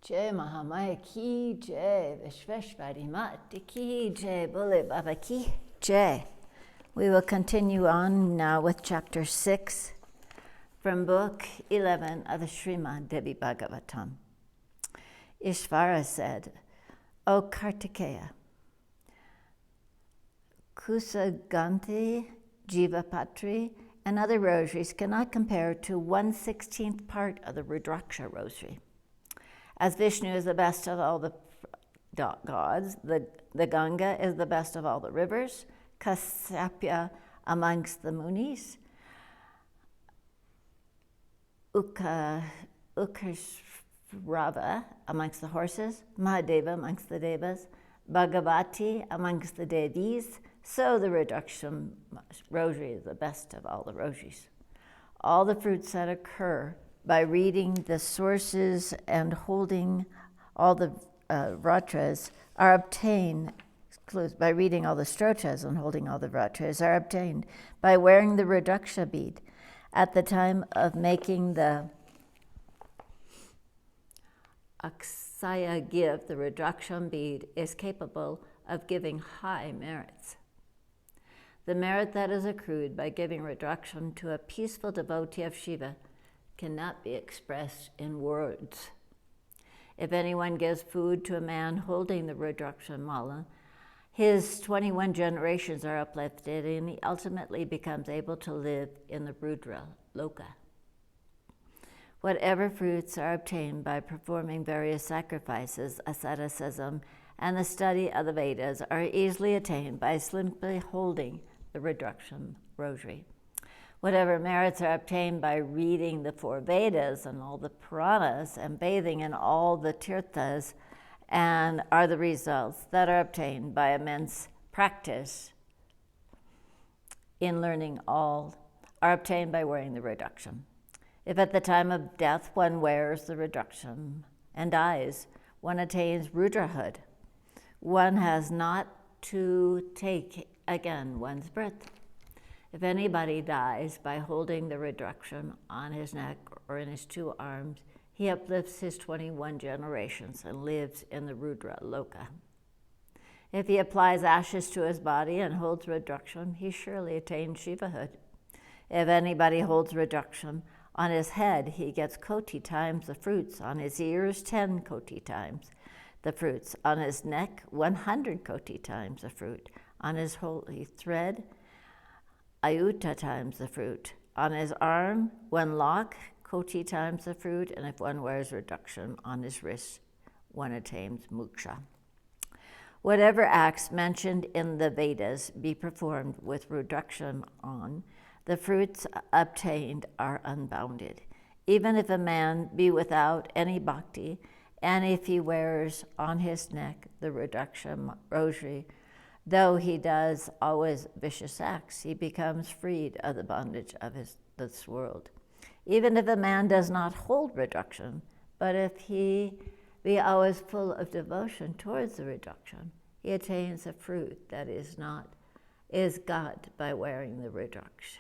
Jai Mahamaya ki Jai, Vishveshvari Mati ki Jai, Bole Baba ki Jai. We will continue on now with chapter 6 from book 11 of the Srimad Devi Bhagavatam. Ishvara said, O Kartikeya, Kusaganti, Jivapatri, and other rosaries cannot compare to 1/16th part of the Rudraksha rosary. As Vishnu is the best of all the gods, the Ganga is the best of all the rivers, Kasyapya amongst the munis, Ukashrava amongst the horses, Mahadeva amongst the devas, Bhagavati amongst the deities, so the Rudraksha rosary is the best of all the rosaries. All the fruits that occur by reading the sources and holding all the vratras are obtained, by reading all the stotras and holding all the vratras are obtained by wearing the Rudraksha bead. At the time of making the Aksaya gift, the Rudraksha bead is capable of giving high merits. The merit that is accrued by giving Rudraksha to a peaceful devotee of Shiva cannot be expressed in words. If anyone gives food to a man holding the Rudraksha mala, his 21 generations are uplifted and he ultimately becomes able to live in the Rudra Loka. Whatever fruits are obtained by performing various sacrifices, asceticism, and the study of the Vedas are easily attained by simply holding the Rudraksha rosary. Whatever merits are obtained by reading the 4 Vedas and all the Puranas and bathing in all the tirthas and are the results that are obtained by immense practice in learning all are obtained by wearing the Rudraksha. If at the time of death one wears the Rudraksha and dies, one attains Rudrahood. One has not to take again one's birth. If anybody dies by holding the Rudraksha on his neck or in his 2 arms, he uplifts his 21 generations and lives in the Rudra Loka. If he applies ashes to his body and holds Rudraksha, he surely attains Shivahood. If anybody holds Rudraksha on his head, he gets koti times the fruits, on his ears 10 koti times the fruits, on his neck 100 koti times the fruit, on his holy thread ayuta times the fruit, on his arm 1 lakh koti times the fruit, and if one wears Rudraksha on his wrist, one attains moksha. Whatever acts mentioned in the Vedas be performed with Rudraksha on, the fruits obtained are unbounded. Even if a man be without any bhakti, and if he wears on his neck the Rudraksha rosary, though he does always vicious acts, he becomes freed of the bondage of this world. Even if a man does not hold Rudraksha, but if he be always full of devotion towards the Rudraksha, he attains a fruit that is got by wearing the Rudraksha.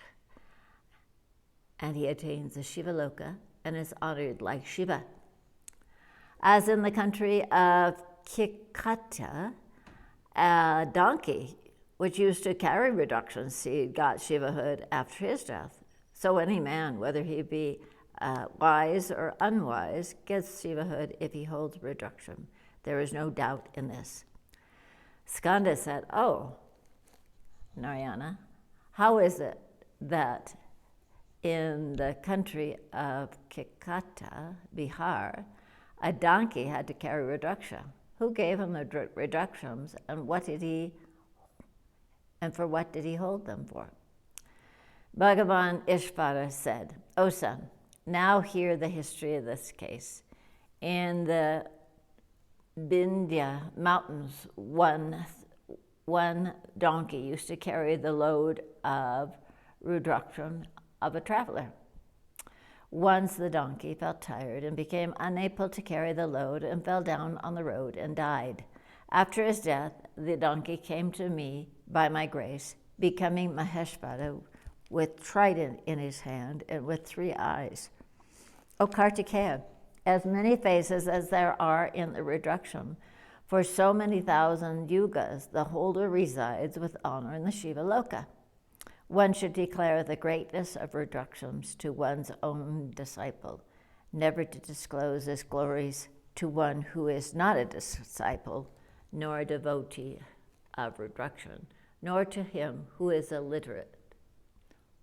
And he attains the Shiva Loka and is honored like Shiva. As in the country of Kikata, a donkey which used to carry Rudraksha seed got Shivahood after his death. So any man, whether he be wise or unwise, gets Shivahood if he holds Rudraksha. There is no doubt in this. Skanda said, Oh, Narayana, how is it that in the country of Kikata, Bihar, a donkey had to carry Rudraksha? Who gave him the Rudrakshams, and for what did he hold them for? Bhagavan Ishvara said, O son, now hear the history of this case. In the Vindhya mountains, one donkey used to carry the load of Rudraksha of a traveler. Once the donkey felt tired and became unable to carry the load and fell down on the road and died. After his death, the donkey came to me by my grace, becoming Maheshvara with trident in his hand and with 3 eyes. O Kartikeya, as many faces as there are in the reduction. For so many thousand yugas, the holder resides with honor in the Shiva Loka. One should declare the greatness of reductions to one's own disciple, never to disclose his glories to one who is not a disciple, nor a devotee of reduction, nor to him who is illiterate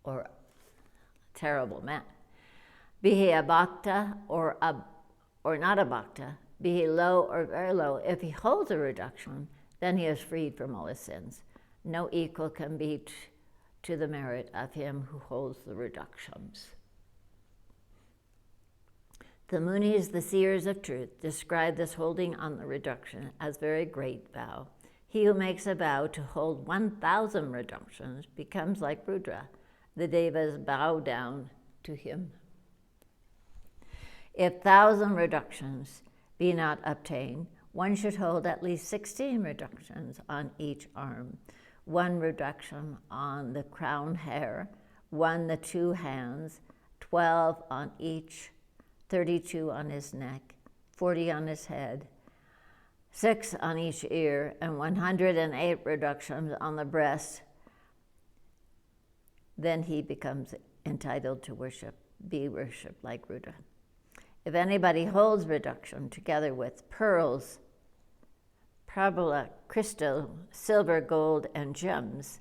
or a terrible man. Be he a bhakta or not a bhakta, be he low or very low, if he holds a reduction, then he is freed from all his sins. No equal can be to the merit of him who holds the reductions. The Munis, the seers of truth, describe this holding on the reduction as very great vow. He who makes a vow to hold 1,000 reductions becomes like Rudra. The Devas bow down to him. If 1,000 reductions be not obtained, one should hold at least 16 reductions on each arm, 1 reduction on the crown hair, 1 the 2 hands, 12 on each, 32 on his neck, 40 on his head, 6 on each ear, and 108 reductions on the breast. Then he becomes entitled to be worshipped like Rudra. If anybody holds reduction together with pearls, parabola, crystal, silver, gold, and gems,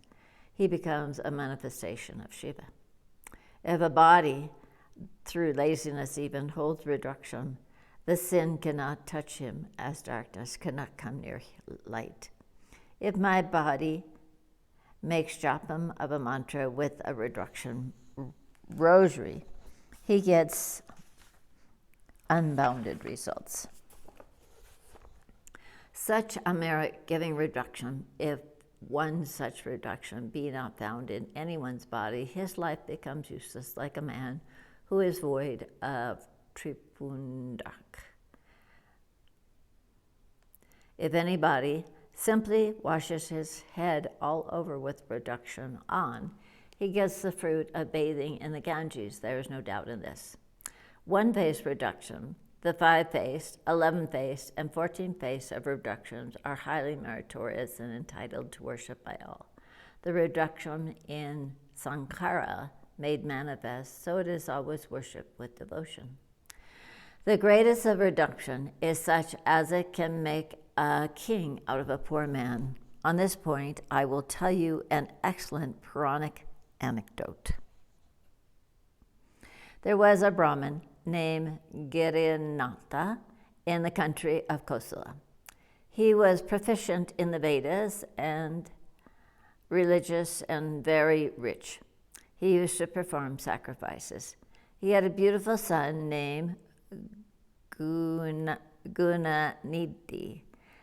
he becomes a manifestation of Shiva. If a body, through laziness even, holds reduction, the sin cannot touch him as darkness cannot come near light. If my body makes japam of a mantra with a reduction rosary, he gets unbounded results. Such a merit-giving reduction, if one such reduction be not found in anyone's body, his life becomes useless like a man who is void of tripundak. If anybody simply washes his head all over with reduction on, he gets the fruit of bathing in the Ganges. There is no doubt in this. 1-face reduction, the 5-faced, 11-faced, and 14-faced of reductions are highly meritorious and entitled to worship by all. The reduction in Sankara made manifest, so it is always worshipped with devotion. The greatest of reduction is such as it can make a king out of a poor man. On this point, I will tell you an excellent Puranic anecdote. There was a Brahmin named Girinatha in the country of Kosala. He was proficient in the Vedas and religious and very rich. He used to perform sacrifices. He had a beautiful son named Gunanidhi.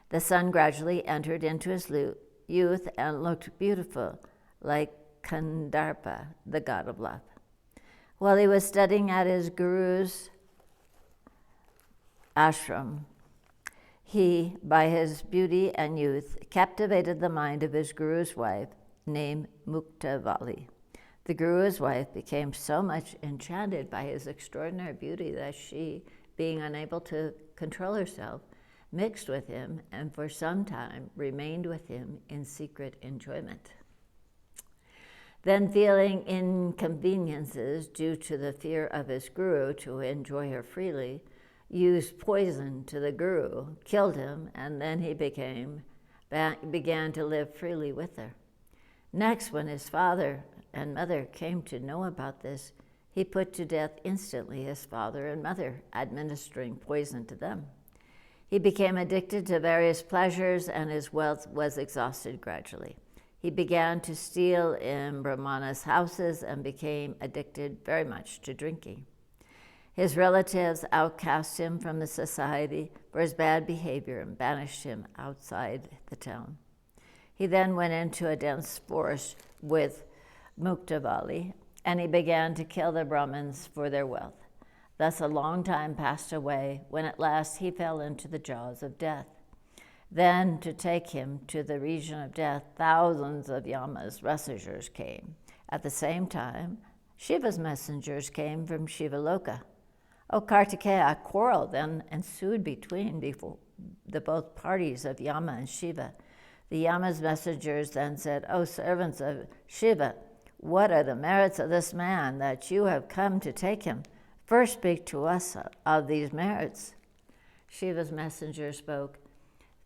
The son gradually entered into his youth and looked beautiful, like Kandarpa, the god of love. While he was studying at his guru's ashram, he, by his beauty and youth, captivated the mind of his guru's wife, named Muktavali. The guru's wife became so much enchanted by his extraordinary beauty that she, being unable to control herself, mixed with him and for some time remained with him in secret enjoyment. Then, feeling inconveniences due to the fear of his guru to enjoy her freely, used poison to the guru, killed him, and then he began to live freely with her. Next, when his father and mother came to know about this, he put to death instantly his father and mother, administering poison to them. He became addicted to various pleasures, and his wealth was exhausted gradually. He began to steal in Brahmana's houses and became addicted very much to drinking. His relatives outcast him from the society for his bad behavior and banished him outside the town. He then went into a dense forest with Muktavali, and he began to kill the Brahmins for their wealth. Thus a long time passed away, when at last he fell into the jaws of death. Then, to take him to the region of death, thousands of Yama's messengers came. At the same time, Shiva's messengers came from Shiva Loka. Kartikeya, a quarrel then ensued between the both parties of Yama and Shiva. The Yama's messengers then said, "O servants of Shiva, what are the merits of this man that you have come to take him? First speak to us of these merits." Shiva's messenger spoke,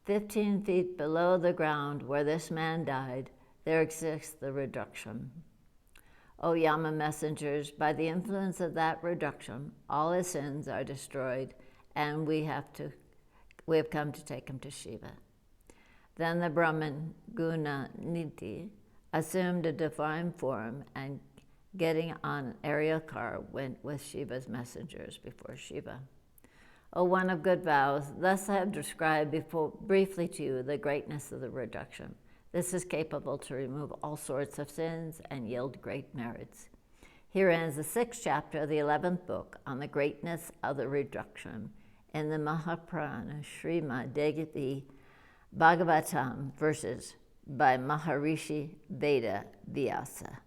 15 feet below the ground where this man died, there exists the reduction. O Yama messengers, by the influence of that reduction, all his sins are destroyed, and we have come to take him to Shiva. Then the Brahmin Guna Niti assumed a divine form and, getting on an aerial car, went with Shiva's messengers before Shiva. O one of good vows, thus I have described briefly to you the greatness of the reduction. This is capable to remove all sorts of sins and yield great merits. Here ends the 6th chapter of the 11th book on the greatness of the reduction in the Mahapurana Srimad Devi Bhagavatam, verses by Maharishi Veda Vyasa.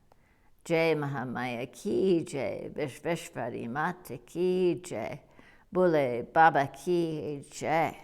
Jai Mahamaya ki jai, Vishveshvari Mata ki jai, Bule Baba ki jai.